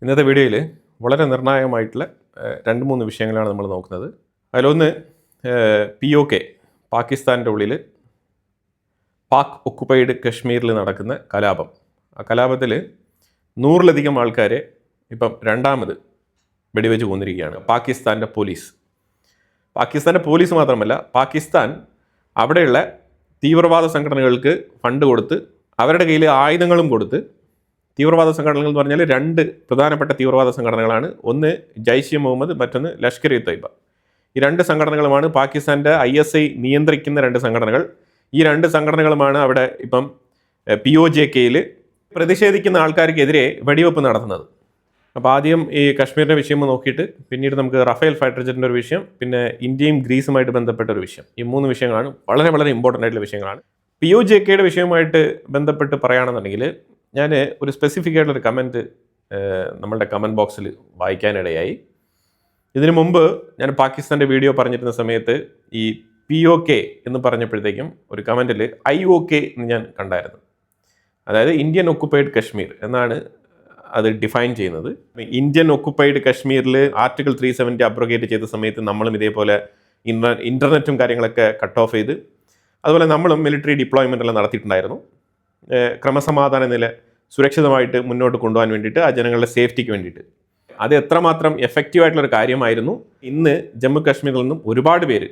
ഇന്നത്തെ വീഡിയോയിൽ വളരെ നിർണായകമായിട്ടുള്ള രണ്ട് മൂന്ന് വിഷയങ്ങളാണ് നമ്മൾ നോക്കുന്നത്. അതിലൊന്ന് POK, പാകിസ്ഥാൻ്റെ ഉള്ളിൽ പാക് ഒക്കുപ്പൈഡ് കശ്മീരിൽ നടക്കുന്ന കലാപം. ആ കലാപത്തിൽ 100-ലധികം ആൾക്കാരെ ഇപ്പം രണ്ടാമത് വെടിവെച്ച് കൊന്നിരിക്കുകയാണ് പാകിസ്ഥാൻ്റെ പോലീസ്. പാകിസ്ഥാൻ്റെ പോലീസ് മാത്രമല്ല, പാകിസ്ഥാൻ അവിടെയുള്ള തീവ്രവാദ സംഘടനകൾക്ക് ഫണ്ട് കൊടുത്ത് അവരുടെ കയ്യിൽ ആയുധങ്ങളും കൊടുത്ത്. തീവ്രവാദ സംഘടനകൾ എന്ന് പറഞ്ഞാൽ രണ്ട് പ്രധാനപ്പെട്ട തീവ്രവാദ സംഘടനകളാണ്. ഒന്ന് ജയ്ഷെ മുഹമ്മദ്, മറ്റൊന്ന് ലഷ്കർ ഇ തൊയ്ബ. ഈ രണ്ട് സംഘടനകളുമാണ് പാകിസ്ഥാൻ്റെ ISI നിയന്ത്രിക്കുന്ന രണ്ട് സംഘടനകൾ. ഈ രണ്ട് സംഘടനകളുമാണ് അവിടെ ഇപ്പം POJKയിൽ പ്രതിഷേധിക്കുന്ന ആൾക്കാർക്കെതിരെ വെടിവെപ്പ് നടത്തുന്നത്. അപ്പോൾ ആദ്യം ഈ കശ്മീരിൻ്റെ വിഷയം നോക്കിയിട്ട് പിന്നീട് നമുക്ക് റഫേൽ ഫൈറ്റർ ജെറ്റിൻ്റെ ഒരു വിഷയം, പിന്നെ ഇന്ത്യയും ഗ്രീസുമായിട്ട് ബന്ധപ്പെട്ട ഒരു വിഷയം. ഈ മൂന്ന് വിഷയങ്ങളാണ് വളരെ വളരെ ഇമ്പോർട്ടൻ്റ് ആയിട്ടുള്ള വിഷയങ്ങളാണ്. POJKയുടെ വിഷയവുമായിട്ട് ബന്ധപ്പെട്ട് പറയുകയാണെന്നുണ്ടെങ്കിൽ ഞാൻ ഒരു സ്പെസിഫിക് ആയിട്ടുള്ളൊരു കമൻറ്റ് നമ്മളുടെ കമൻറ്റ് ബോക്സിൽ വായിക്കാനിടയായി. ഇതിനു മുമ്പ് ഞാൻ പാകിസ്ഥാൻ്റെ വീഡിയോ പറഞ്ഞിരുന്ന സമയത്ത് ഈ POK എന്ന് പറഞ്ഞപ്പോഴത്തേക്കും ഒരു കമൻറ്റിൽ IOK എന്ന് ഞാൻ കണ്ടായിരുന്നു. അതായത് ഇന്ത്യൻ ഒക്കുപ്പൈഡ് കശ്മീർ എന്നാണ് അത് ഡിഫൈൻ ചെയ്യുന്നത്. ഇന്ത്യൻ ഒക്കുപ്പൈഡ് കശ്മീരിൽ ആർട്ടിക്കിൾ 370 അബ്രോഗേറ്റ് ചെയ്ത സമയത്ത് നമ്മളും ഇതേപോലെ ഇൻ്റർനെറ്റും കാര്യങ്ങളൊക്കെ കട്ട് ഓഫ് ചെയ്ത്, അതുപോലെ നമ്മളും മിലിറ്ററി ഡിപ്ലോയ്മെൻ്റ് എല്ലാം നടത്തിയിട്ടുണ്ടായിരുന്നു. ക്രമസമാധാന നില സുരക്ഷിതമായിട്ട് മുന്നോട്ട് കൊണ്ടുപോകാൻ വേണ്ടിയിട്ട്, ആ ജനങ്ങളുടെ സേഫ്റ്റിക്ക് വേണ്ടിയിട്ട്. അത് എത്രമാത്രം എഫക്റ്റീവ് ആയിട്ടുള്ളൊരു കാര്യമായിരുന്നു. ഇന്ന് ജമ്മു കാശ്മീരിൽ നിന്നും ഒരുപാട് പേര്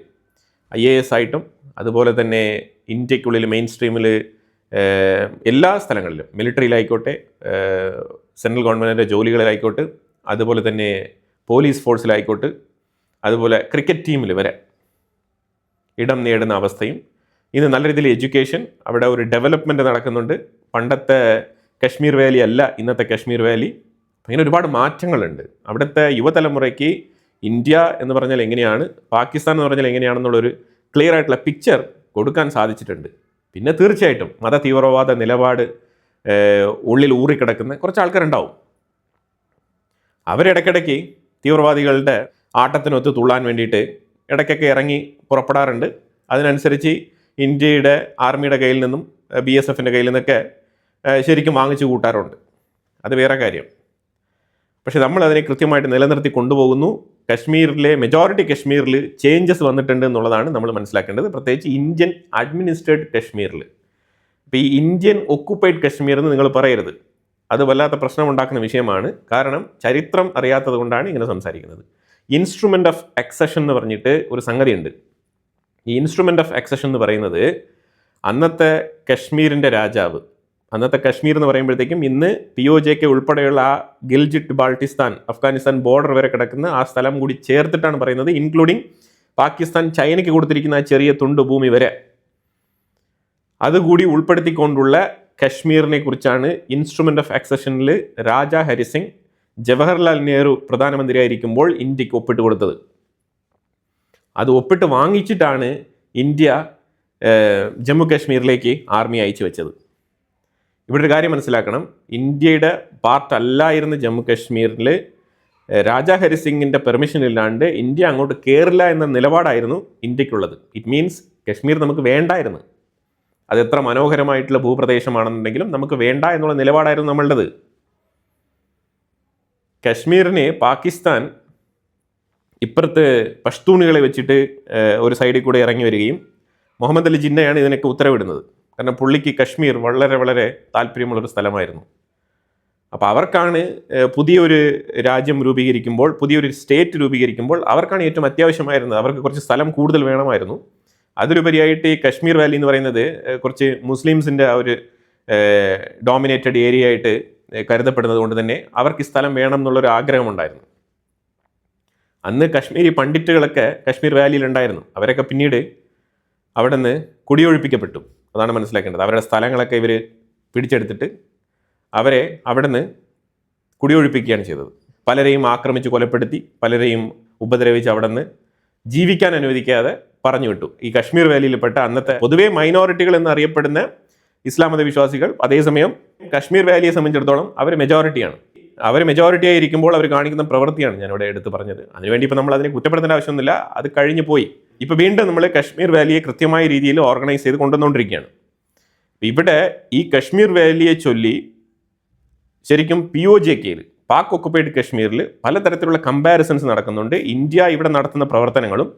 IAS ആയിട്ടും അതുപോലെ തന്നെ ഇന്ത്യക്കുള്ളിൽ മെയിൻ സ്ട്രീമിൽ എല്ലാ സ്ഥലങ്ങളിലും മിലിറ്ററിയിലായിക്കോട്ടെ, സെൻട്രൽ ഗവൺമെൻറ്റിൻ്റെ ജോലികളിലായിക്കോട്ടെ, അതുപോലെ തന്നെ പോലീസ് ഫോഴ്സിലായിക്കോട്ടെ, അതുപോലെ ക്രിക്കറ്റ് ടീമിൽ വരെ ഇടം നേടുന്ന അവസ്ഥയും, ഇന്ന് നല്ല രീതിയിൽ എഡ്യൂക്കേഷൻ അവിടെ ഒരു ഡെവലപ്മെൻറ്റ് നടക്കുന്നുണ്ട്. പണ്ടത്തെ കശ്മീർ വാലി അല്ല ഇന്നത്തെ കശ്മീർ വാലി. അങ്ങനെ ഒരുപാട് മാറ്റങ്ങളുണ്ട്. അവിടുത്തെ യുവതലമുറയ്ക്ക് ഇന്ത്യ എന്ന് പറഞ്ഞാൽ എങ്ങനെയാണ്, പാകിസ്ഥാൻ എന്ന് പറഞ്ഞാൽ എങ്ങനെയാണെന്നുള്ളൊരു ക്ലിയർ ആയിട്ടുള്ള പിക്ചർ കൊടുക്കാൻ സാധിച്ചിട്ടുണ്ട്. പിന്നെ തീർച്ചയായിട്ടും മത തീവ്രവാദ നിലപാട് ഉള്ളിൽ ഊറിക്കിടക്കുന്ന കുറച്ച് ആൾക്കാരുണ്ടാവും. അവരിടയ്ക്കിടയ്ക്ക് തീവ്രവാദികളുടെ ആട്ടത്തിനൊത്ത് തുള്ളാൻ വേണ്ടിയിട്ട് ഇടയ്ക്കൊക്കെ ഇറങ്ങി പുറപ്പെടാറുണ്ട്. അതിനനുസരിച്ച് ഇന്ത്യയുടെ ആർമിയുടെ കയ്യിൽ നിന്നും BSFൻ്റെ കയ്യിൽ നിന്നൊക്കെ ശരിക്കും വാങ്ങിച്ചു കൂട്ടാറുണ്ട്. അത് വേറെ കാര്യം. പക്ഷെ നമ്മളതിനെ കൃത്യമായിട്ട് നിലനിർത്തി കൊണ്ടുപോകുന്നു. കശ്മീരിലെ മെജോറിറ്റി കശ്മീരിൽ ചേഞ്ചസ് വന്നിട്ടുണ്ട് എന്നുള്ളതാണ് നമ്മൾ മനസ്സിലാക്കേണ്ടത്. പ്രത്യേകിച്ച് ഇന്ത്യൻ അഡ്മിനിസ്ട്രേറ്റഡ് കശ്മീരിൽ. ഇപ്പോൾ ഈ ഇന്ത്യൻ ഒക്കുപ്പൈഡ് കശ്മീർ എന്ന് നിങ്ങൾ പറയരുത്. അത് വല്ലാത്ത പ്രശ്നമുണ്ടാക്കുന്ന വിഷയമാണ്. കാരണം ചരിത്രം അറിയാത്തത് കൊണ്ടാണ് ഇങ്ങനെ സംസാരിക്കുന്നത്. ഇൻസ്ട്രുമെൻ്റ് ഓഫ് അക്സഷൻ എന്ന് പറഞ്ഞിട്ട് ഒരു സംഗതിയുണ്ട്. ഈ ഇൻസ്ട്രുമെൻ്റ് ഓഫ് അക്സഷൻ എന്ന് പറയുന്നത് അന്നത്തെ കശ്മീരിൻ്റെ രാജാവ്, അന്നത്തെ കശ്മീർ എന്ന് പറയുമ്പോഴത്തേക്കും ഇന്ന് POJK ഉൾപ്പെടെയുള്ള ആ ഗിൽജിറ്റ് ബാൾട്ടിസ്ഥാൻ അഫ്ഗാനിസ്ഥാൻ ബോർഡർ വരെ കിടക്കുന്ന ആ സ്ഥലം കൂടി ചേർത്തിട്ടാണ് പറയുന്നത്. ഇൻക്ലൂഡിങ് പാകിസ്ഥാൻ ചൈനയ്ക്ക് കൊടുത്തിരിക്കുന്ന ആ ചെറിയ തുണ്ട് ഭൂമി വരെ അതുകൂടി ഉൾപ്പെടുത്തിക്കൊണ്ടുള്ള കശ്മീരിനെ കുറിച്ചാണ് ഇൻസ്ട്രുമെൻ്റ് ഓഫ് അക്സഷനിൽ രാജാ ഹരിസിംഗ് ജവഹർലാൽ നെഹ്റു പ്രധാനമന്ത്രിയായിരിക്കുമ്പോൾ ഇന്ത്യക്ക് ഒപ്പിട്ട് കൊടുത്തത്. അത് ഒപ്പിട്ട് വാങ്ങിച്ചിട്ടാണ് ഇന്ത്യ ജമ്മു കാശ്മീരിലേക്ക് ആർമി അയച്ചു വെച്ചത്. ഇവിടെ ഒരു കാര്യം മനസ്സിലാക്കണം. ഇന്ത്യയുടെ പാർട്ടല്ലായിരുന്ന ജമ്മു കാശ്മീരിൽ രാജാ ഹരിസിംഗിൻ്റെ പെർമിഷൻ ഇല്ലാണ്ട് ഇന്ത്യ അങ്ങോട്ട് കയറില്ല എന്ന നിലപാടായിരുന്നു ഇന്ത്യക്കുള്ളത്. ഇറ്റ് മീൻസ് കശ്മീർ നമുക്ക് വേണ്ടായിരുന്നു. അത് എത്ര മനോഹരമായിട്ടുള്ള ഭൂപ്രദേശമാണെന്നുണ്ടെങ്കിലും നമുക്ക് വേണ്ട എന്നുള്ള നിലപാടായിരുന്നു നമ്മളുടേത്. കശ്മീരിനെ പാകിസ്ഥാൻ ഇപ്പുറത്ത് പഷ്തൂണുകളെ വെച്ചിട്ട് ഒരു സൈഡിൽ കൂടെ ഇറങ്ങി വരികയും മുഹമ്മദ് അലി ജിന്നയാണ് ഇതിനൊക്കെ ഉത്തരവിടുന്നത്. കാരണം പുള്ളിക്ക് കശ്മീർ വളരെ വളരെ താല്പര്യമുള്ളൊരു സ്ഥലമായിരുന്നു. അപ്പോൾ അവർക്കാണ് പുതിയൊരു രാജ്യം രൂപീകരിക്കുമ്പോൾ, പുതിയൊരു സ്റ്റേറ്റ് രൂപീകരിക്കുമ്പോൾ അവർക്കാണ് ഏറ്റവും അത്യാവശ്യമായിരുന്നത്. അവർക്ക് കുറച്ച് സ്ഥലം കൂടുതൽ വേണമായിരുന്നു. അതിലുപരിയായിട്ട് ഈ കശ്മീർ വാലി എന്ന് പറയുന്നത് കുറച്ച് മുസ്ലിംസിൻ്റെ ആ ഒരു ഡോമിനേറ്റഡ് ഏരിയ ആയിട്ട് കരുതപ്പെടുന്നത് കൊണ്ട് തന്നെ അവർക്ക് ഈ സ്ഥലം വേണം എന്നുള്ളൊരു ആഗ്രഹമുണ്ടായിരുന്നു. അന്ന് കശ്മീരി പണ്ഡിറ്റുകളൊക്കെ കശ്മീർ വാലിയിലുണ്ടായിരുന്നു. അവരൊക്കെ പിന്നീട് അവിടെ നിന്ന് കുടിയൊഴിപ്പിക്കപ്പെട്ടു. അതാണ് മനസ്സിലാക്കേണ്ടത്. അവരുടെ സ്ഥലങ്ങളൊക്കെ ഇവർ പിടിച്ചെടുത്തിട്ട് അവരെ അവിടെ നിന്ന് കുടിയൊഴിപ്പിക്കുകയാണ് ചെയ്തത്. പലരെയും ആക്രമിച്ച് കൊലപ്പെടുത്തി, പലരെയും ഉപദ്രവിച്ച് അവിടെ നിന്ന് ജീവിക്കാൻ അനുവദിക്കാതെ പറഞ്ഞു വിട്ടു. ഈ കശ്മീർ വാലിയിൽപ്പെട്ട അന്നത്തെ പൊതുവേ മൈനോറിറ്റികൾ എന്നറിയപ്പെടുന്ന ഇസ്ലാം മതവിശ്വാസികൾ, അതേസമയം കശ്മീർ വാലിയെ സംബന്ധിച്ചിടത്തോളം അവർ മെജോറിറ്റിയാണ്. അവർ മെജോറിറ്റി ആയിരിക്കുമ്പോൾ അവർ കാണിക്കുന്ന പ്രവൃത്തിയാണ് ഞാനിവിടെ എടുത്ത് പറഞ്ഞത്. അതിനുവേണ്ടി ഇപ്പോൾ നമ്മൾ അതിനെ കുറ്റപ്പെടുത്തേണ്ട ആവശ്യമൊന്നുമില്ല. അത് കഴിഞ്ഞു പോയി. ഇപ്പോൾ വീണ്ടും നമ്മൾ കശ്മീർ വാലിയെ കൃത്യമായ രീതിയിൽ ഓർഗനൈസ് ചെയ്ത് കൊണ്ടുവന്നുകൊണ്ടിരിക്കുകയാണ്. ഇവിടെ ഈ കശ്മീർ വാലിയെ ചൊല്ലി ശരിക്കും POJKയിൽ പാക് ഒക്കുപ്പൈഡ് കശ്മീരിൽ പലതരത്തിലുള്ള കമ്പാരിസൺസ് നടക്കുന്നുണ്ട്. ഇന്ത്യ ഇവിടെ നടത്തുന്ന പ്രവർത്തനങ്ങളും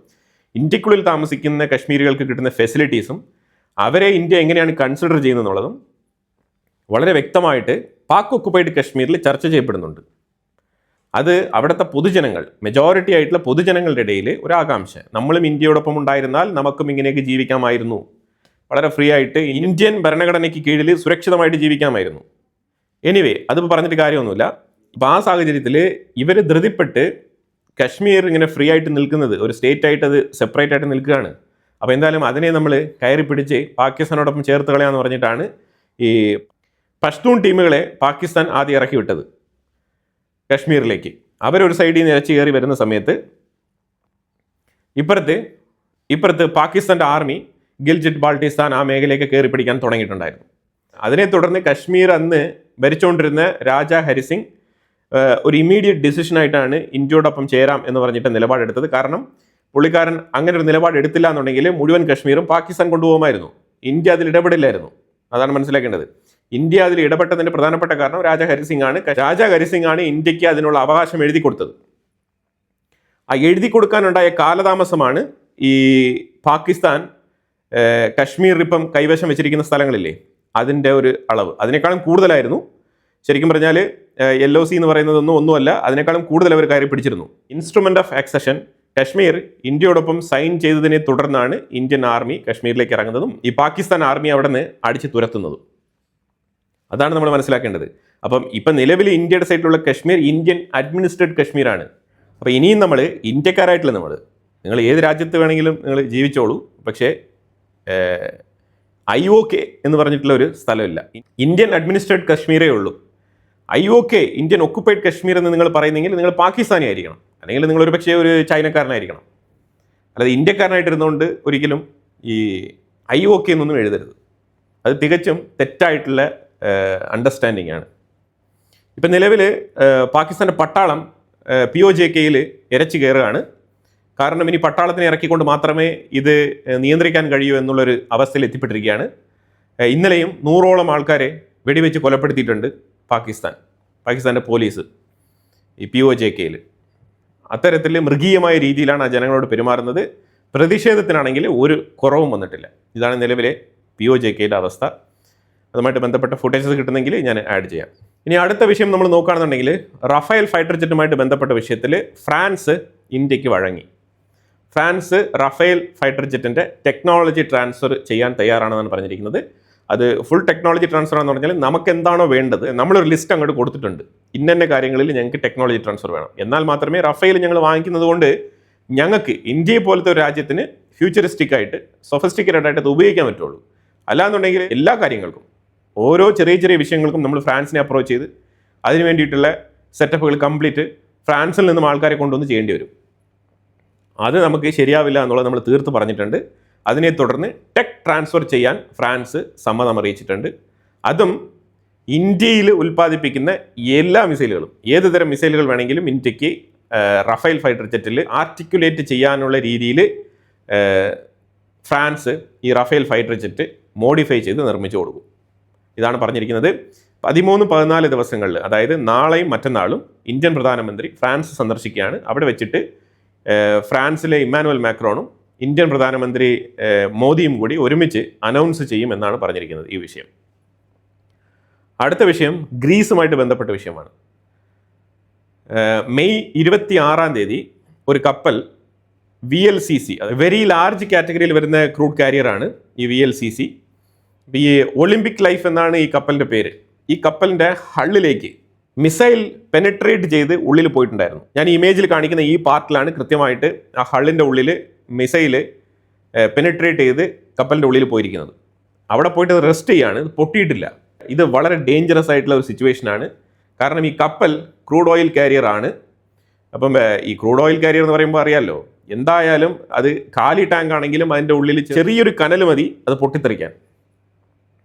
ഇന്ത്യക്കുള്ളിൽ താമസിക്കുന്ന കശ്മീരികൾക്ക് കിട്ടുന്ന ഫെസിലിറ്റീസും അവരെ ഇന്ത്യ എങ്ങനെയാണ് കൺസിഡർ ചെയ്യുന്നതെന്നുള്ളതും വളരെ വ്യക്തമായിട്ട് പാക് ഒക്കുപ്പൈഡ് കശ്മീരിൽ ചർച്ച ചെയ്യപ്പെടുന്നുണ്ട്. അത് അവിടുത്തെ പൊതുജനങ്ങൾ, മെജോറിറ്റി ആയിട്ടുള്ള പൊതുജനങ്ങളുടെ ഇടയിൽ ഒരു ആകാംക്ഷ, നമ്മളും ഇന്ത്യയോടൊപ്പം ഉണ്ടായിരുന്നാൽ നമുക്കും ഇങ്ങനെയൊക്കെ ജീവിക്കാമായിരുന്നു, വളരെ ഫ്രീ ആയിട്ട് ഇന്ത്യൻ ഭരണഘടനയ്ക്ക് കീഴിൽ സുരക്ഷിതമായിട്ട് ജീവിക്കാമായിരുന്നു. എനിവേ, അതിപ്പോൾ പറഞ്ഞിട്ട് കാര്യമൊന്നുമില്ല. അപ്പോൾ ആ സാഹചര്യത്തിൽ ഇവർ ധൃതിപ്പെട്ട് കശ്മീർ ഇങ്ങനെ ഫ്രീ ആയിട്ട് നിൽക്കുന്നത്, ഒരു സ്റ്റേറ്റ് ആയിട്ട് അത് സെപ്പറേറ്റ് ആയിട്ട് നിൽക്കുകയാണ്. അപ്പോൾ എന്തായാലും അതിനെ നമ്മൾ കയറി പിടിച്ച് പാകിസ്ഥാനോടൊപ്പം ചേർത്ത് കളയാന്ന് പറഞ്ഞിട്ടാണ് ഈ പഷ്തൂൺ ടീമുകളെ പാകിസ്ഥാൻ ആദ്യം ഇറക്കി വിട്ടത് കശ്മീരിലേക്ക്. അവരൊരു സൈഡിൽ നിന്ന് ഇരച്ചു കയറി വരുന്ന സമയത്ത് ഇപ്പുറത്ത് പാകിസ്ഥാൻ്റെ ആർമി ഗിൽജിറ്റ് ബാൾട്ടിസ്ഥാൻ ആ മേഖലയൊക്കെ കയറി പിടിക്കാൻ തുടങ്ങിയിട്ടുണ്ടായിരുന്നു. അതിനെ തുടർന്ന് കശ്മീർ അന്ന് ഭരിച്ചുകൊണ്ടിരുന്ന രാജാ ഹരിസിംഗ് ഒരു ഇമ്മീഡിയറ്റ് ഡിസിഷനായിട്ടാണ് ഇന്ത്യയോടൊപ്പം ചേരാം എന്ന് പറഞ്ഞിട്ട് നിലപാടെടുത്തത്. കാരണം പുള്ളിക്കാരൻ അങ്ങനെ ഒരു നിലപാട് എടുത്തില്ല എന്നുണ്ടെങ്കിൽ മുഴുവൻ കശ്മീരും പാകിസ്ഥാൻ കൊണ്ടുപോകുമായിരുന്നു. ഇന്ത്യ അതിൽ ഇടപെടില്ലായിരുന്നു. അതാണ് മനസ്സിലാക്കേണ്ടത്. ഇന്ത്യ അതിൽ ഇടപെട്ടതിൻ്റെ പ്രധാനപ്പെട്ട കാരണം രാജാ ഹരിസിംഗ് ആണ്. രാജാ ഹരിസിംഗ് ആണ് ഇന്ത്യക്ക് അതിനുള്ള അവകാശം എഴുതി കൊടുത്തത്. ആ എഴുതി കൊടുക്കാനുണ്ടായ കാലതാമസമാണ് ഈ പാകിസ്ഥാൻ കശ്മീർ ഇപ്പം കൈവശം വെച്ചിരിക്കുന്ന സ്ഥലങ്ങളില്ലേ അതിൻ്റെ ഒരു അളവ്. അതിനേക്കാളും കൂടുതലായിരുന്നു. ശരിക്കും പറഞ്ഞാൽ LOC എന്ന് പറയുന്നതൊന്നും ഒന്നുമല്ല, അതിനേക്കാളും കൂടുതൽ അവർ കയറി പിടിച്ചിരുന്നു. ഇൻസ്ട്രുമെന്റ് ഓഫ് ആക്സഷൻ കശ്മീർ ഇന്ത്യയോടൊപ്പം സൈൻ ചെയ്തതിനെ തുടർന്നാണ് ഇന്ത്യൻ ആർമി കശ്മീരിലേക്ക് ഇറങ്ങുന്നതും ഈ പാകിസ്ഥാൻ ആർമി അവിടെ നിന്ന് അടിച്ചു തുരത്തുന്നതും. അതാണ് നമ്മൾ മനസ്സിലാക്കേണ്ടത്. അപ്പം ഇപ്പം നിലവിൽ ഇന്ത്യയുടെ സൈഡിലുള്ള കശ്മീർ ഇന്ത്യൻ അഡ്മിനിസ്ട്രേറ്റഡ് കശ്മീരാണ്. അപ്പോൾ ഇനിയും നമ്മൾ ഇന്ത്യക്കാരായിട്ടുള്ള നിങ്ങൾ ഏത് രാജ്യത്ത് വേണമെങ്കിലും നിങ്ങൾ ജീവിച്ചോളൂ, പക്ഷേ IOK എന്ന് പറഞ്ഞിട്ടുള്ള ഒരു സ്ഥലമില്ല. ഇന്ത്യൻ അഡ്മിനിസ്ട്രേറ്റഡ് കശ്മീരേ ഉള്ളൂ. IOK ഇന്ത്യൻ ഒക്കുപ്പൈഡ് കശ്മീർ എന്ന് നിങ്ങൾ പറയുന്നെങ്കിൽ നിങ്ങൾ പാകിസ്ഥാനി ആയിരിക്കണം, അല്ലെങ്കിൽ നിങ്ങൾ ഒരു പക്ഷേ ഒരു ചൈനക്കാരനായിരിക്കണം. അല്ലാതെ ഇന്ത്യക്കാരനായിട്ടിരുന്നുകൊണ്ട് ഒരിക്കലും ഈ IOK എന്നൊന്നും എഴുതരുത്. അത് തികച്ചും തെറ്റായിട്ടുള്ള അണ്ടർസ്റ്റാൻഡിങ് ആണ്. ഇപ്പം നിലവിൽ പാകിസ്ഥാൻ്റെ പട്ടാളം POJKയിൽ ഇരച്ചു കയറുകയാണ്. കാരണം ഇനി പട്ടാളത്തിനെ ഇറക്കിക്കൊണ്ട് മാത്രമേ ഇത് നിയന്ത്രിക്കാൻ കഴിയൂ എന്നുള്ളൊരു അവസ്ഥയിൽ എത്തിപ്പെട്ടിരിക്കുകയാണ്. ഇന്നലെയും 100ഓളം ആൾക്കാരെ വെടിവെച്ച് കൊലപ്പെടുത്തിയിട്ടുണ്ട് പാകിസ്ഥാൻ്റെ പോലീസ് ഈ POJKയിൽ. അത്തരത്തിൽ മൃഗീയമായ രീതിയിലാണ് ആ ജനങ്ങളോട് പെരുമാറുന്നത്. പ്രതിഷേധത്തിനാണെങ്കിൽ ഒരു കുറവും വന്നിട്ടില്ല. ഇതാണ് നിലവിലെ POJKയുടെ അവസ്ഥ. അതുമായിട്ട് ബന്ധപ്പെട്ട ഫുട്ടേജസ് കിട്ടുന്നെങ്കിൽ ഞാൻ ആഡ് ചെയ്യാം. ഇനി അടുത്ത വിഷയം നമ്മൾ നോക്കുകയാണെന്നുണ്ടെങ്കിൽ റഫേൽ ഫൈറ്റർ ജെറ്റുമായിട്ട് ബന്ധപ്പെട്ട വിഷയത്തിൽ ഫ്രാൻസ് ഇന്ത്യക്ക് വഴങ്ങി. ഫ്രാൻസ് റഫേൽ ഫൈറ്റർ ജെറ്റിൻ്റെ ടെക്നോളജി ട്രാൻസ്ഫർ ചെയ്യാൻ തയ്യാറാണെന്നാണ് പറഞ്ഞിരിക്കുന്നത്. അത് ഫുൾ ടെക്നോളജി ട്രാൻസ്ഫർ ആണെന്ന് പറഞ്ഞാൽ നമുക്ക് എന്താണോ വേണ്ടത് നമ്മളൊരു ലിസ്റ്റ് അങ്ങോട്ട് കൊടുത്തിട്ടുണ്ട്. ഇന്ന കാര്യങ്ങളിൽ ഞങ്ങൾക്ക് ടെക്നോളജി ട്രാൻസ്ഫർ വേണം, എന്നാൽ മാത്രമേ റഫേൽ ഞങ്ങൾ വാങ്ങിക്കുന്നത് കൊണ്ട് ഞങ്ങൾക്ക് ഇന്ത്യയെ പോലത്തെ ഒരു രാജ്യത്തിന് ഫ്യൂച്ചറിസ്റ്റിക് ആയിട്ട് സൊഫിസ്റ്റിക്കേറ്റഡ് ആയിട്ട് അത് ഉപയോഗിക്കാൻ പറ്റുള്ളൂ. അല്ലാന്നുണ്ടെങ്കിൽ എല്ലാ കാര്യങ്ങൾക്കും ഓരോ ചെറിയ ചെറിയ വിഷയങ്ങൾക്കും നമ്മൾ ഫ്രാൻസിനെ അപ്രോച്ച് ചെയ്ത് അതിന് വേണ്ടിയിട്ടുള്ള സെറ്റപ്പുകൾ കംപ്ലീറ്റ് ഫ്രാൻസിൽ നിന്നും ആൾക്കാരെ കൊണ്ടുവന്ന് ചെയ്യേണ്ടി വരും. അത് നമുക്ക് ശരിയാവില്ല എന്നുള്ളത് നമ്മൾ തീർത്ത് പറഞ്ഞിട്ടുണ്ട്. അതിനെ തുടർന്ന് ടെക് ട്രാൻസ്ഫർ ചെയ്യാൻ ഫ്രാൻസ് സമ്മതം അറിയിച്ചിട്ടുണ്ട്. അതും ഇന്ത്യയിൽ ഉൽപ്പാദിപ്പിക്കുന്ന എല്ലാ മിസൈലുകളും, ഏത് തരം മിസൈലുകൾ വേണമെങ്കിലും ഇന്ത്യക്ക് റഫേൽ ഫൈറ്റർ ജെറ്റിൽ ആർട്ടിക്കുലേറ്റ് ചെയ്യാനുള്ള രീതിയിൽ ഫ്രാൻസ് ഈ റഫേൽ ഫൈറ്റർ ജെറ്റ് മോഡിഫൈ ചെയ്ത് നിർമ്മിച്ചു കൊടുക്കും. ഇതാണ് പറഞ്ഞിരിക്കുന്നത്. 13-14 ദിവസങ്ങളിൽ, അതായത് നാളെയും മറ്റന്നാളും ഇന്ത്യൻ പ്രധാനമന്ത്രി ഫ്രാൻസ് സന്ദർശിക്കുകയാണ്. അവിടെ വെച്ചിട്ട് ഫ്രാൻസിലെ ഇമ്മാനുവൽ മാക്രോണും ഇന്ത്യൻ പ്രധാനമന്ത്രി മോദിയും കൂടി ഒരുമിച്ച് അനൗൺസ് ചെയ്യും എന്നാണ് പറഞ്ഞിരിക്കുന്നത് ഈ വിഷയം. അടുത്ത വിഷയം ഗ്രീസുമായിട്ട് ബന്ധപ്പെട്ട വിഷയമാണ്. മെയ് 26 ഒരു കപ്പൽ VLCC, വെരി ലാർജ് കാറ്റഗറിയിൽ വരുന്ന ക്രൂഡ് കാരിയറാണ് ഈ VLCC. ഈ ഒളിമ്പിക് ലൈഫ് എന്നാണ് ഈ കപ്പലിൻ്റെ പേര്. ഈ കപ്പലിൻ്റെ ഹള്ളിലേക്ക് മിസൈൽ പെനിട്രേറ്റ് ചെയ്ത് ഉള്ളിൽ പോയിട്ടുണ്ടായിരുന്നു. ഞാൻ ഇമേജിൽ കാണിക്കുന്ന ഈ പാർട്ടിലാണ് കൃത്യമായിട്ട് ആ ഹള്ളിൻ്റെ ഉള്ളിൽ മിസൈൽ പെനിട്രേറ്റ് ചെയ്ത് കപ്പലിൻ്റെ ഉള്ളിൽ പോയിരിക്കുന്നത്. അവിടെ പോയിട്ട് റെസ്റ്റ് ചെയ്യാണ്, പൊട്ടിയിട്ടില്ല. ഇത് വളരെ ഡേഞ്ചറസ് ആയിട്ടുള്ള ഒരു സിറ്റുവേഷനാണ്. കാരണം ഈ കപ്പൽ ക്രൂഡ് ഓയിൽ കാരിയർ ആണ്. അപ്പം ഈ ക്രൂഡ് ഓയിൽ കാരിയർ എന്ന് പറയുമ്പോൾ അറിയാമല്ലോ, എന്തായാലും അത് കാലി ടാങ്ക് ആണെങ്കിലും അതിൻ്റെ ഉള്ളിൽ ചെറിയൊരു കനൽ മതി അത് പൊട്ടിത്തെറിക്കാൻ.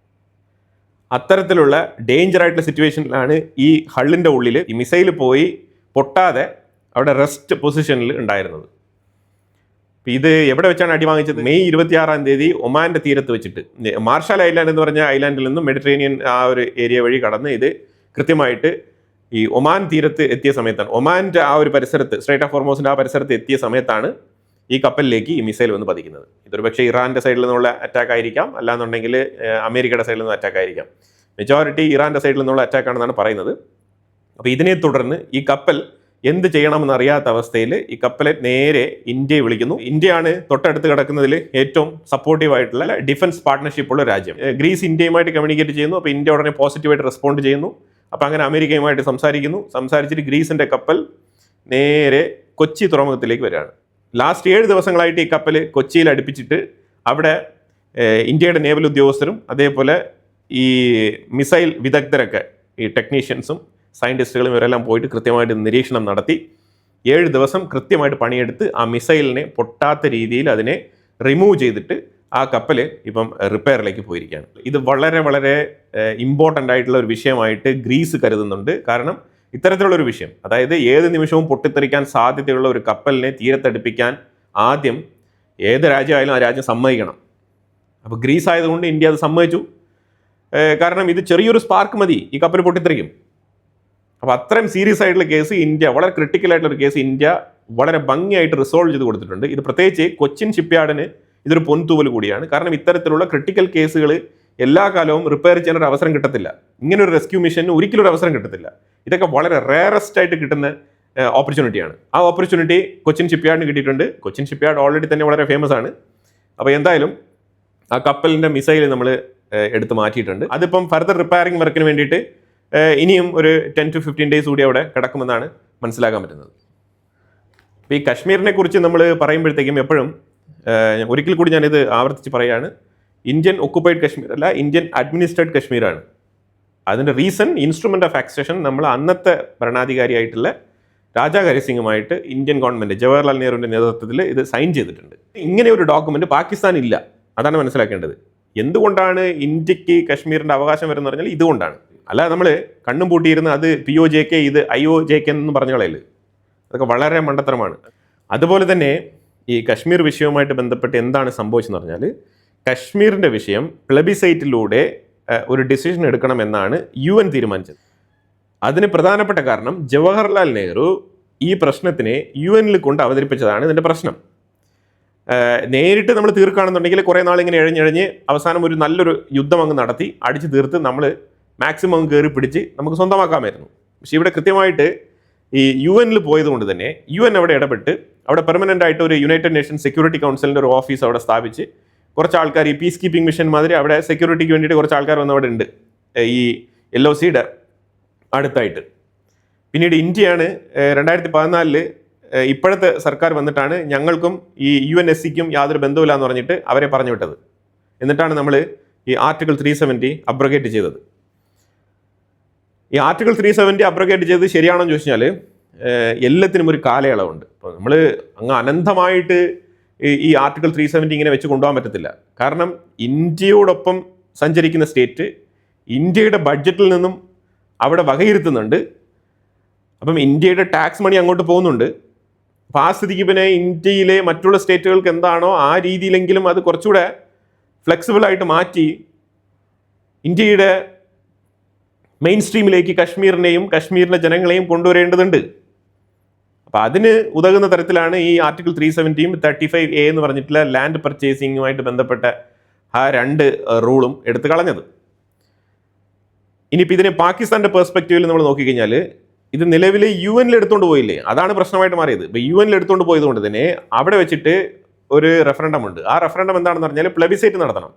അത്തരത്തിലുള്ള ഡേഞ്ചർ ആയിട്ടുള്ള സിറ്റുവേഷനിലാണ് ഈ ഹള്ളിൻ്റെ ഉള്ളിൽ ഈ മിസൈൽ പോയി പൊട്ടാതെ അവിടെ റെസ്റ്റ് പൊസിഷനിൽ ഉണ്ടായിരുന്നത്. ഇത് എവിടെ വെച്ചാണ് അടി വാങ്ങിച്ചത്? മെയ് 26 ഒമാൻ്റെ തീരത്ത് വെച്ചിട്ട്, മാർഷൽ ഐലാൻഡ് എന്ന് പറഞ്ഞ ഐലാൻഡിൽ നിന്നും മെഡിറ്ററേനിയൻ ആ ഒരു ഏരിയ വഴി കടന്ന് ഇത് കൃത്യമായിട്ട് ഈ ഒമാൻ തീരത്ത് എത്തിയ സമയത്താണ്, ഒമാൻ്റെ ആ ഒരു പരിസരത്ത്, സ്ട്രൈറ്റ് ഓഫ് ഹോർമോസിൻ്റെ ആ പരിസരത്ത് എത്തിയ സമയത്താണ് ഈ കപ്പലിലേക്ക് ഈ മിസൈൽ വന്ന് പതിക്കുന്നത്. ഇതൊരു പക്ഷേ ഇറാൻ്റെ സൈഡിൽ നിന്നുള്ള അറ്റാക്ക് ആയിരിക്കാം, അല്ലാന്നുണ്ടെങ്കിൽ അമേരിക്കയുടെ സൈഡിൽ നിന്ന് അറ്റാക്ക് ആയിരിക്കാം. മെജോറിറ്റി ഇറാൻ്റെ സൈഡിൽ നിന്നുള്ള അറ്റാക്ക് ആണെന്നാണ് പറയുന്നത്. അപ്പോൾ ഇതിനെ തുടർന്ന് ഈ കപ്പൽ എന്ത് ചെയ്യണമെന്ന് അറിയാത്ത അവസ്ഥയിൽ ഈ കപ്പലെ നേരെ ഇന്ത്യയെ വിളിക്കുന്നു. ഇന്ത്യയാണ് തൊട്ടടുത്ത് കിടക്കുന്നതിൽ ഏറ്റവും സപ്പോർട്ടീവ് ആയിട്ടുള്ള ഡിഫൻസ് പാർട്ട്ണർഷിപ്പ് ഉള്ള രാജ്യം. ഗ്രീസ് ഇന്ത്യയുമായിട്ട് കമ്മ്യൂണിക്കേറ്റ് ചെയ്യുന്നു. അപ്പോൾ ഇന്ത്യ ഉടനെ പോസിറ്റീവായിട്ട് റെസ്പോണ്ട് ചെയ്യുന്നു. അപ്പോൾ അങ്ങനെ അമേരിക്കയുമായിട്ട് സംസാരിച്ചിട്ട് ഗ്രീസിൻ്റെ കപ്പൽ നേരെ കൊച്ചി തുറമുഖത്തിലേക്ക് വരികയാണ്. ലാസ്റ്റ് 7 ദിവസങ്ങളായിട്ട് ഈ കപ്പൽ കൊച്ചിയിൽ അടുപ്പിച്ചിട്ട് അവിടെ ഇന്ത്യയുടെ നേവൽ ഉദ്യോഗസ്ഥരും അതേപോലെ ഈ മിസൈൽ വിദഗ്ധരൊക്കെ, ഈ ടെക്നീഷ്യൻസും സയൻറ്റിസ്റ്റുകളും ഇവരെല്ലാം പോയിട്ട് കൃത്യമായിട്ട് നിരീക്ഷണം നടത്തി 7 ദിവസം കൃത്യമായിട്ട് പണിയെടുത്ത് ആ മിസൈലിനെ പൊട്ടാത്ത രീതിയിൽ അതിനെ റിമൂവ് ചെയ്തിട്ട് ആ കപ്പൽ ഇപ്പം റിപ്പയറിലേക്ക് പോയിരിക്കുകയാണ്. ഇത് വളരെ വളരെ ഇമ്പോർട്ടൻ്റ് ആയിട്ടുള്ള ഒരു വിഷയമായിട്ട് ഗ്രീസ് കരുതുന്നുണ്ട്. കാരണം ഇത്തരത്തിലുള്ളൊരു വിഷയം, അതായത് ഏത് നിമിഷവും പൊട്ടിത്തെറിക്കാൻ സാധ്യതയുള്ള ഒരു കപ്പലിനെ തീരത്തടുപ്പിക്കാൻ ആദ്യം ഏത് രാജ്യമായാലും ആ രാജ്യം സമ്മതിക്കണം. അപ്പോൾ ഗ്രീസ് ആയതുകൊണ്ട് ഇന്ത്യ അത് സമ്മതിച്ചു. കാരണം ഇത് ചെറിയൊരു സ്പാർക്ക് മതി, ഈ കപ്പൽ പൊട്ടിത്തെറിക്കും. അപ്പോൾ അത്രയും സീരിയസ് ആയിട്ടുള്ള കേസ് ഇന്ത്യ, വളരെ ക്രിട്ടിക്കൽ ആയിട്ടുള്ള ഒരു കേസ് ഇന്ത്യ വളരെ ഭംഗിയായിട്ട് റിസോൾവ് ചെയ്ത് കൊടുത്തിട്ടുണ്ട്. ഇത് പ്രത്യേകിച്ച് കൊച്ചിൻ ഷിപ്പ്യാർഡിന് ഇതൊരു പൊൻതൂവൽ കൂടിയാണ്. കാരണം ഇത്തരത്തിലുള്ള ക്രിട്ടിക്കൽ കേസുകൾ എല്ലാ കാലവും റിപ്പയർ ചെയ്യാൻ ഒരു അവസരം കിട്ടത്തില്ല. ഇങ്ങനെ ഒരു റെസ്ക്യൂ മിഷന് ഒരിക്കലും ഒരു അവസരം കിട്ടത്തില്ല. ഇതൊക്കെ വളരെ റേറസ്റ്റ് ആയിട്ട് കിട്ടുന്ന ഓപ്പർച്യൂണിറ്റിയാണ്. ആ ഓപ്പർച്യൂണിറ്റി കൊച്ചിൻ ഷിപ്പ്യാർഡിന് കിട്ടിയിട്ടുണ്ട്. കൊച്ചിൻ ഷിപ്പ്യാർഡ് ഓൾറെഡി തന്നെ വളരെ ഫേമസ് ആണ്. അപ്പോൾ എന്തായാലും ആ കപ്പലിൻ്റെ മിസൈൽ നമ്മൾ എടുത്ത് മാറ്റിയിട്ടുണ്ട്. അതിപ്പം ഫർദർ റിപ്പയറിംഗ് വർക്കിന് വേണ്ടിയിട്ട് ഇനിയും ഒരു 10 to 15 days കൂടി അവിടെ കിടക്കുമെന്നാണ് മനസ്സിലാക്കാൻ പറ്റുന്നത്. അപ്പോൾ ഈ കശ്മീരിനെ കുറിച്ച് നമ്മൾ പറയുമ്പോഴത്തേക്കും എപ്പോഴും ഒരിക്കൽ കൂടി ഞാനിത് ആവർത്തിച്ച് പറയുകയാണ്, ഇന്ത്യൻ ഒക്കുപ്പൈഡ് കശ്മീർ അല്ല, ഇന്ത്യൻ അഡ്മിനിസ്ട്രേഡ് കശ്മീരാണ്. അതിൻ്റെ റീസൺ ഇൻസ്ട്രുമെൻ്റ് ഓഫ് ആക്സഷൻ നമ്മൾ അന്നത്തെ ഭരണാധികാരിയായിട്ടുള്ള രാജാ ഹരിസിംഗുമായിട്ട് ഇന്ത്യൻ ഗവൺമെൻറ് ജവഹർലാൽ നെഹ്റുവിൻ്റെ നേതൃത്വത്തിൽ ഇത് സൈൻ ചെയ്തിട്ടുണ്ട്. ഇങ്ങനെ ഒരു ഡോക്യുമെൻ്റ് പാകിസ്ഥാൻ ഇല്ല. അതാണ് മനസ്സിലാക്കേണ്ടത്. എന്തുകൊണ്ടാണ് ഇന്ത്യക്ക് കശ്മീരിൻ്റെ അവകാശം വരുന്നത് പറഞ്ഞാൽ ഇതുകൊണ്ടാണ്. അല്ല നമ്മൾ കണ്ണും പൂട്ടിയിരുന്ന് അത് POJK ഇത് IOJK എന്ന് പറഞ്ഞ കളയല്, അതൊക്കെ വളരെ മണ്ടത്തരമാണ്. അതുപോലെ തന്നെ ഈ കശ്മീർ വിഷയവുമായിട്ട് ബന്ധപ്പെട്ട് എന്താണ് സംഭവിച്ചതെന്ന് പറഞ്ഞാൽ, കശ്മീരിൻ്റെ വിഷയം പ്ലെബിസൈറ്റിലൂടെ ഒരു ഡിസിഷൻ എടുക്കണമെന്നാണ് UN തീരുമാനിച്ചത്. അതിന് പ്രധാനപ്പെട്ട കാരണം ജവഹർലാൽ നെഹ്റു ഈ പ്രശ്നത്തിനെ UN കൊണ്ട് അവതരിപ്പിച്ചതാണ് ഇതിൻ്റെ പ്രശ്നം. നേരിട്ട് നമ്മൾ തീർക്കുകയാണെന്നുണ്ടെങ്കിൽ കുറേ നാളിങ്ങനെ എഴഞ്ഞെഴഞ്ഞ് അവസാനം ഒരു നല്ലൊരു യുദ്ധം അങ്ങ് നടത്തി അടിച്ച് തീർത്ത് നമ്മൾ മാക്സിമം കയറി പിടിച്ച് നമുക്ക് സ്വന്തമാക്കാമായിരുന്നു. പക്ഷേ ഇവിടെ കൃത്യമായിട്ട് ഈ UN പോയതുകൊണ്ട് തന്നെ UN അവിടെ ഇടപെട്ട് അവിടെ പെർമനൻ്റ് ആയിട്ട് ഒരു യുണൈറ്റഡ് നേഷൻസ് സെക്യൂരിറ്റി കൗൺസിലിൻ്റെ ഒരു ഓഫീസ് അവിടെ സ്ഥാപിച്ച് കുറച്ച് ആൾക്കാർ ഈ പീസ് കീപ്പിംഗ് മിഷൻ മാതിരി അവിടെ സെക്യൂരിറ്റിക്ക് വേണ്ടിയിട്ട് കുറച്ച് ആൾക്കാർ വന്ന് അവിടെ ഉണ്ട് ഈ LOCയുടെ അടുത്തായിട്ട്. പിന്നീട് ഇന്ത്യയാണ് 2014 ഇപ്പോഴത്തെ സർക്കാർ വന്നിട്ടാണ് ഞങ്ങൾക്കും ഈ UNSCക്കും യാതൊരു ബന്ധമില്ല എന്ന് പറഞ്ഞിട്ട് അവരെ പറഞ്ഞു വിട്ടത്. എന്നിട്ടാണ് നമ്മൾ ഈ ആർട്ടിക്കിൾ 370 അബ്രോഗേറ്റ് ചെയ്തത്. ഈ ആർട്ടിക്കിൾ 370 അബ്രോഗേറ്റ് ചെയ്തത് ശരിയാണെന്ന് ചോദിച്ചാൽ എല്ലാത്തിനും ഒരു കാലയളവുണ്ട്. ഇപ്പോൾ നമ്മൾ അങ്ങ് അനന്തമായിട്ട് ഈ ആർട്ടിക്കിൾ 370 ഇങ്ങനെ വെച്ച് കൊണ്ടുപോകാൻ പറ്റത്തില്ല. കാരണം ഇന്ത്യയോടൊപ്പം സഞ്ചരിക്കുന്ന സ്റ്റേറ്റ് ഇന്ത്യയുടെ ബഡ്ജറ്റിൽ നിന്നും അവിടെ വകയിരുത്തുന്നുണ്ട്. അപ്പം ഇന്ത്യയുടെ ടാക്സ് മണി അങ്ങോട്ട് പോകുന്നുണ്ട്. അപ്പോൾ ആ സ്ഥിതിക്ക് പിന്നെ ഇന്ത്യയിലെ മറ്റുള്ള സ്റ്റേറ്റുകൾക്ക് എന്താണോ ആ രീതിയിലെങ്കിലും അത് കുറച്ചുകൂടെ ഫ്ലെക്സിബിളായിട്ട് മാറ്റി ഇന്ത്യയുടെ മെയിൻ സ്ട്രീമിലേക്ക് കശ്മീരിനെയും കശ്മീരിൻ്റെ ജനങ്ങളെയും കൊണ്ടുവരേണ്ടതുണ്ട്. അപ്പോൾ അതിന് ഉതകുന്ന തരത്തിലാണ് ഈ ആർട്ടിക്കിൾ 370 35A എന്ന് പറഞ്ഞിട്ടുള്ള ലാൻഡ് പർച്ചേസിങ്ങുമായിട്ട് ബന്ധപ്പെട്ട ആ 2 റൂളും എടുത്തു കളഞ്ഞത്. ഇനിയിപ്പോൾ ഇതിനെ പാകിസ്ഥാൻ്റെ പെർസ്പെക്റ്റീവിൽ നമ്മൾ നോക്കിക്കഴിഞ്ഞാൽ ഇത് നിലവിൽ UN എടുത്തുകൊണ്ട് പോയില്ലേ, അതാണ് പ്രശ്നമായിട്ട് മാറിയത്. ഇപ്പോൾ UN എടുത്തുകൊണ്ട് പോയതുകൊണ്ട് തന്നെ അവിടെ വെച്ചിട്ട് ഒരു റെഫറൻഡം ഉണ്ട്. ആ റെഫറൻഡം എന്താണെന്ന് പറഞ്ഞാൽ പ്ലെബിസൈറ്റ് നടത്തണം.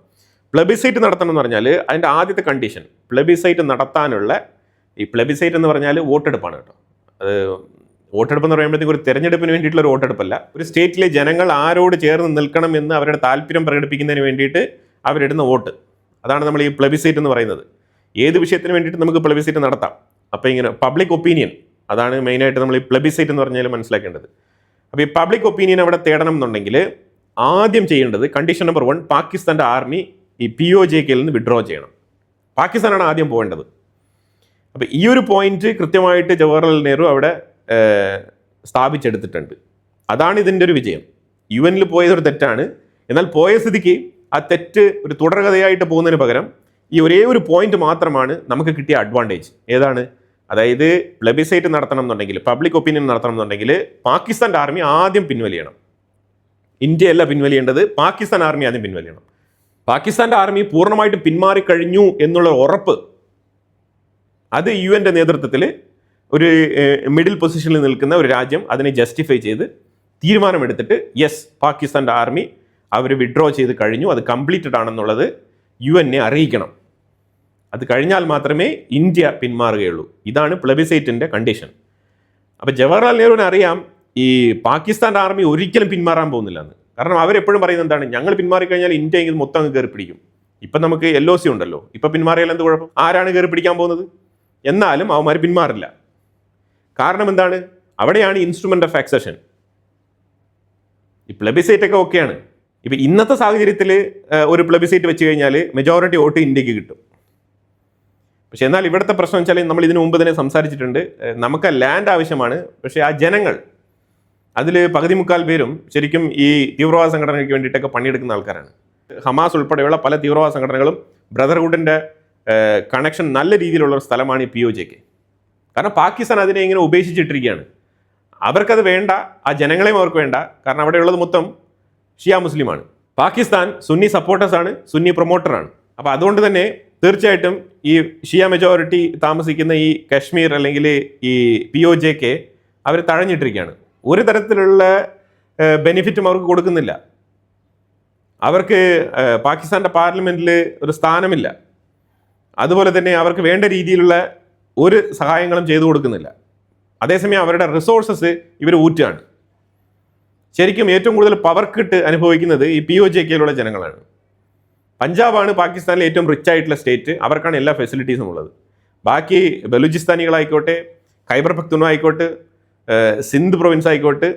പ്ലെബിസൈറ്റ് നടത്തണം എന്ന് പറഞ്ഞാൽ അതിൻ്റെ ആദ്യത്തെ കണ്ടീഷൻ പ്ലെബിസൈറ്റ് നടത്താനുള്ള, ഈ പ്ലെബിസൈറ്റ് എന്ന് പറഞ്ഞാൽ വോട്ടെടുപ്പാണ് കേട്ടോ. അത് വോട്ടെടുപ്പ് എന്ന് പറയുമ്പോഴത്തേക്ക് ഒരു തെരഞ്ഞെടുപ്പിന് വേണ്ടിയിട്ടുള്ള ഒരു വോട്ടെടുപ്പല്ല. ഒരു സ്റ്റേറ്റിലെ ജനങ്ങൾ ആരോട് ചേർന്ന് നിൽക്കണം എന്ന് അവരുടെ താല്പര്യം പ്രകടിപ്പിക്കുന്നതിന് വേണ്ടിയിട്ട് അവരിടുന്ന വോട്ട്, അതാണ് നമ്മൾ ഈ പ്ലെബിസൈറ്റ് എന്ന് പറയുന്നത്. ഏത് വിഷയത്തിന് വേണ്ടിയിട്ട് നമുക്ക് പ്ലെബിസൈറ്റ് നടത്താം. അപ്പോൾ ഇങ്ങനെ പബ്ലിക് ഒപ്പീനിയൻ, അതാണ് മെയിനായിട്ട് നമ്മൾ ഈ പ്ലെബിസൈറ്റ് എന്ന് പറഞ്ഞാൽ മനസ്സിലാക്കേണ്ടത്. അപ്പോൾ ഈ പബ്ലിക് ഒപ്പീനിയൻ അവിടെ തേടണം എന്നുണ്ടെങ്കിൽ ആദ്യം ചെയ്യേണ്ടത് കണ്ടീഷൻ നമ്പർ 1, പാകിസ്ഥാൻ്റെ ആർമി ഈ POJKയിൽ നിന്ന് വിഡ്രോ ചെയ്യണം. പാകിസ്ഥാനാണ് ആദ്യം പോകേണ്ടത്. അപ്പോൾ ഈ ഒരു പോയിന്റ് കൃത്യമായിട്ട് ജവഹർലാൽ നെഹ്റു അവിടെ സ്ഥാപിച്ചെടുത്തിട്ടുണ്ട്. അതാണ് ഇതിൻ്റെ ഒരു വിജയം. UN പോയതൊരു തെറ്റാണ്. എന്നാൽ പോയ സ്ഥിതിക്ക് ആ തെറ്റ് ഒരു തുടർകഥയായിട്ട് പോകുന്നതിന് പകരം ഈ ഒരേ ഒരു പോയിന്റ് മാത്രമാണ് നമുക്ക് കിട്ടിയ അഡ്വാൻറ്റേജ്. ഏതാണ്? അതായത് പ്ലെബിസൈറ്റ് നടത്തണം എന്നുണ്ടെങ്കിൽ, പബ്ലിക് ഒപ്പീനിയൻ നടത്തണം എന്നുണ്ടെങ്കിൽ പാകിസ്ഥാൻ്റെ ആർമി ആദ്യം പിൻവലിയണം. ഇന്ത്യയല്ല പിൻവലിയേണ്ടത്, പാകിസ്ഥാൻ ആർമി ആദ്യം പിൻവലിയണം. പാകിസ്ഥാൻ്റെ ആർമി പൂർണ്ണമായിട്ടും പിന്മാറിക്കഴിഞ്ഞു എന്നുള്ള ഉറപ്പ് അത് UN നേതൃത്വത്തിൽ ഒരു മിഡിൽ പൊസിഷനിൽ നിൽക്കുന്ന ഒരു രാജ്യം അതിനെ ജസ്റ്റിഫൈ ചെയ്ത് തീരുമാനമെടുത്തിട്ട് യെസ്, പാകിസ്ഥാൻ്റെ ആർമി അവർ വിഡ്രോ ചെയ്ത് കഴിഞ്ഞു, അത് കംപ്ലീറ്റഡ് ആണെന്നുള്ളത് UN അറിയിക്കണം. അത് കഴിഞ്ഞാൽ മാത്രമേ ഇന്ത്യ പിന്മാറുകയുള്ളൂ. ഇതാണ് പ്ലെബിസൈറ്റിൻ്റെ കണ്ടീഷൻ. അപ്പോൾ ജവഹർലാൽ നെഹ്റുവിന് അറിയാം ഈ പാകിസ്ഥാൻ്റെ ആർമി ഒരിക്കലും പിന്മാറാൻ പോകുന്നില്ല എന്ന്. കാരണം അവരെപ്പോഴും പറയുന്നത് എന്താണ്, ഞങ്ങൾ പിന്മാറിക്കഴിഞ്ഞാൽ ഇന്ത്യ എങ്കിൽ മൊത്തം അങ്ങ് കയറി പിടിക്കും. ഇപ്പം നമുക്ക് LOC ഉണ്ടല്ലോ, ഇപ്പം പിന്മാറിയാൽ എന്ത് കുഴപ്പം, ആരാണ് കയറി പിടിക്കാൻ പോകുന്നത്? എന്നാലും അവന്മാർ പിന്മാറില്ല. കാരണം എന്താണ്, അവിടെയാണ് ഇൻസ്ട്രുമെൻ്റ് ഓഫ് ആക്സഷൻ. ഈ പ്ലെബിസൈറ്റ് ഒക്കെ ഓക്കെയാണ്. ഇപ്പം ഇന്നത്തെ സാഹചര്യത്തിൽ ഒരു പ്ലെബിസൈറ്റ് വെച്ച് കഴിഞ്ഞാൽ മെജോറിറ്റി വോട്ട് ഇന്ത്യക്ക് കിട്ടും. പക്ഷെ എന്നാൽ ഇവിടുത്തെ പ്രശ്നം വെച്ചാൽ നമ്മൾ ഇതിനു മുമ്പ് തന്നെ സംസാരിച്ചിട്ടുണ്ട്, നമുക്ക് ലാൻഡ് ആവശ്യമാണ്. പക്ഷേ ആ ജനങ്ങൾ അതിൽ പകുതി മുക്കാൽ പേരും ശരിക്കും ഈ തീവ്രവാദ സംഘടനയ്ക്ക് വേണ്ടിയിട്ടൊക്കെ പണിയെടുക്കുന്ന ആൾക്കാരാണ്. ഹമാസ് ഉൾപ്പെടെയുള്ള പല തീവ്രവാദ സംഘടനകളും ബ്രദർഹുഡിൻ്റെ കണക്ഷൻ നല്ല രീതിയിലുള്ള ഒരു സ്ഥലമാണ് ഈ POJK. കാരണം പാകിസ്ഥാൻ അതിനെ ഇങ്ങനെ ഉപേക്ഷിച്ചിട്ടിരിക്കുകയാണ്. അവർക്കത് വേണ്ട, ആ ജനങ്ങളെയും അവർക്ക് വേണ്ട. കാരണം അവിടെയുള്ളത് മൊത്തം ഷിയ മുസ്ലിമാണ്. പാകിസ്ഥാൻ സുന്നി സപ്പോർട്ടേഴ്സാണ്, സുന്നി പ്രൊമോട്ടറാണ്. അപ്പോൾ അതുകൊണ്ട് തന്നെ തീർച്ചയായിട്ടും ഈ ഷിയ മെജോറിറ്റി താമസിക്കുന്ന ഈ കശ്മീർ അല്ലെങ്കിൽ ഈ POJK അവർ തഴഞ്ഞിട്ടിരിക്കുകയാണ്. ഒരു തരത്തിലുള്ള ബെനിഫിറ്റും അവർക്ക് കൊടുക്കുന്നില്ല. അവർക്ക് പാകിസ്ഥാൻ്റെ പാർലമെൻറ്റിൽ ഒരു സ്ഥാനമില്ല. അതുപോലെ തന്നെ അവർക്ക് വേണ്ട രീതിയിലുള്ള ഒരു സഹായങ്ങളും ചെയ്തു കൊടുക്കുന്നില്ല. അതേസമയം അവരുടെ റിസോഴ്സസ് ഇവർ ഊറ്റാണ്. ശരിക്കും ഏറ്റവും കൂടുതൽ പവർ കിട്ട് അനുഭവിക്കുന്നത് ഈ POJKയിലുള്ള ജനങ്ങളാണ്. പഞ്ചാബാണ് പാകിസ്ഥാനിലെ ഏറ്റവും റിച്ച് ആയിട്ടുള്ള സ്റ്റേറ്റ്, അവർക്കാണ് എല്ലാ ഫെസിലിറ്റീസും ഉള്ളത്. ബാക്കി ബലൂചിസ്ഥാനികളായിക്കോട്ടെ, ഖൈബർ പഖ്തൂൺഖ്വ ആയിക്കോട്ടെ, സിന്ധ് പ്രൊവിൻസ് ആയിക്കോട്ടെ,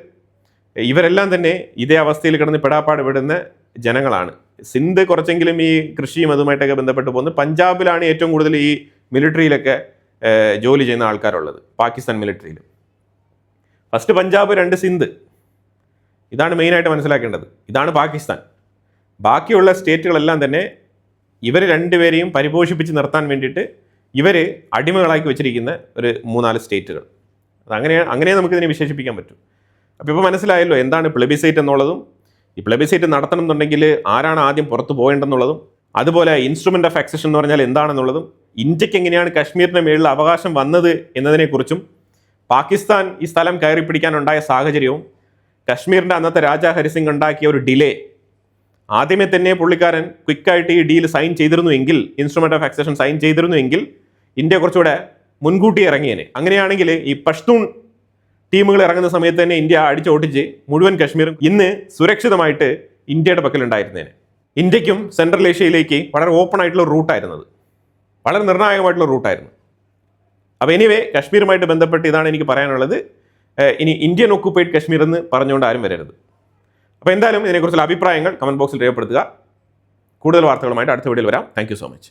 ഇവരെല്ലാം തന്നെ ഇതേ അവസ്ഥയിൽ കിടന്ന് പെടാപ്പാട് വിടുന്ന ജനങ്ങളാണ്. സിന്ധ് കുറച്ചെങ്കിലും ഈ കൃഷിയും അതുമായിട്ടൊക്കെ ബന്ധപ്പെട്ട് പോകുന്നത്. പഞ്ചാബിലാണ് ഏറ്റവും കൂടുതൽ ഈ മിലിറ്ററിയിലൊക്കെ ജോലി ചെയ്യുന്ന ആൾക്കാരുള്ളത്, പാകിസ്ഥാൻ മിലിറ്ററിയിൽ. ഫസ്റ്റ് പഞ്ചാബ്, 2 സിന്ധ്. ഇതാണ് മെയിനായിട്ട് മനസ്സിലാക്കേണ്ടത്. ഇതാണ് പാകിസ്ഥാൻ. ബാക്കിയുള്ള സ്റ്റേറ്റുകളെല്ലാം തന്നെ ഇവർ രണ്ടുപേരെയും പരിപോഷിപ്പിച്ച് നിർത്താൻ വേണ്ടിയിട്ട് ഇവർ അടിമകളാക്കി വെച്ചിരിക്കുന്ന ഒരു 3-4 സ്റ്റേറ്റുകൾ. അങ്ങനെ നമുക്കിതിനെ വിശേഷിപ്പിക്കാൻ പറ്റും. അപ്പോൾ ഇപ്പോൾ മനസ്സിലായല്ലോ എന്താണ് പ്ലെബിസൈറ്റ് എന്നുള്ളതും, ഈ പ്ലെബിസൈറ്റ് നടത്തണം എന്നുണ്ടെങ്കിൽ ആരാണ് ആദ്യം പുറത്ത് പോകേണ്ടെന്നുള്ളതും, അതുപോലെ ഇൻസ്ട്രുമെൻ്റ് ഓഫ് ആക്സഷൻ എന്ന് പറഞ്ഞാൽ എന്താണെന്നുള്ളതും, ഇന്ത്യക്ക് എങ്ങനെയാണ് കാശ്മീരിൻ്റെ മേളിൽ അവകാശം വന്നത് എന്നതിനെക്കുറിച്ചും, പാകിസ്ഥാൻ ഈ സ്ഥലം കയറി പിടിക്കാനുണ്ടായ സാഹചര്യവും, കാശ്മീരിൻ്റെ അന്നത്തെ രാജാ ഹരിസിംഗ് ഉണ്ടാക്കിയ ഒരു ഡിലേ, ആദ്യമേ തന്നെ പുള്ളിക്കാരൻ ക്വിക്കായിട്ട് ഈ ഡീൽ സൈൻ ചെയ്തിരുന്നുവെങ്കിൽ, ഇൻസ്ട്രുമെൻ്റ് ഓഫ് ആക്സഷൻ സൈൻ ചെയ്തിരുന്നുവെങ്കിൽ ഇന്ത്യ കുറച്ചുകൂടെ മുൻകൂട്ടി ഇറങ്ങിയേനെ. അങ്ങനെയാണെങ്കിൽ ഈ പഷ്തൂൺ ടീമുകൾ ഇറങ്ങുന്ന സമയത്ത് തന്നെ ഇന്ത്യ അടിച്ചോട്ടിച്ച് മുഴുവൻ കശ്മീരും ഇന്ന് സുരക്ഷിതമായിട്ട് ഇന്ത്യയുടെ പക്കലുണ്ടായിരുന്നേനെ. ഇന്ത്യക്കും സെൻട്രൽ ഏഷ്യയിലേക്ക് വളരെ ഓപ്പൺ ആയിട്ടുള്ള റൂട്ടായിരുന്നത്, വളരെ നിർണായകമായിട്ടുള്ള റൂട്ടായിരുന്നു. അപ്പോൾ എനിവേ, കശ്മീരുമായിട്ട് ബന്ധപ്പെട്ട് ഇതാണ് എനിക്ക് പറയാനുള്ളത്. ഇനി ഇന്ത്യൻ ഒക്കുപ്പൈഡ് കശ്മീർ എന്ന് പറഞ്ഞുകൊണ്ട് ആരും വരരുത്. അപ്പോൾ എന്തായാലും ഇതിനെക്കുറിച്ചുള്ള അഭിപ്രായങ്ങൾ കമൻറ്റ് ബോക്സിൽ രേഖപ്പെടുത്തുക. കൂടുതൽ വാർത്തകളുമായിട്ട് അടുത്ത വീഡിയോയിൽ വരാം. Thank you so much.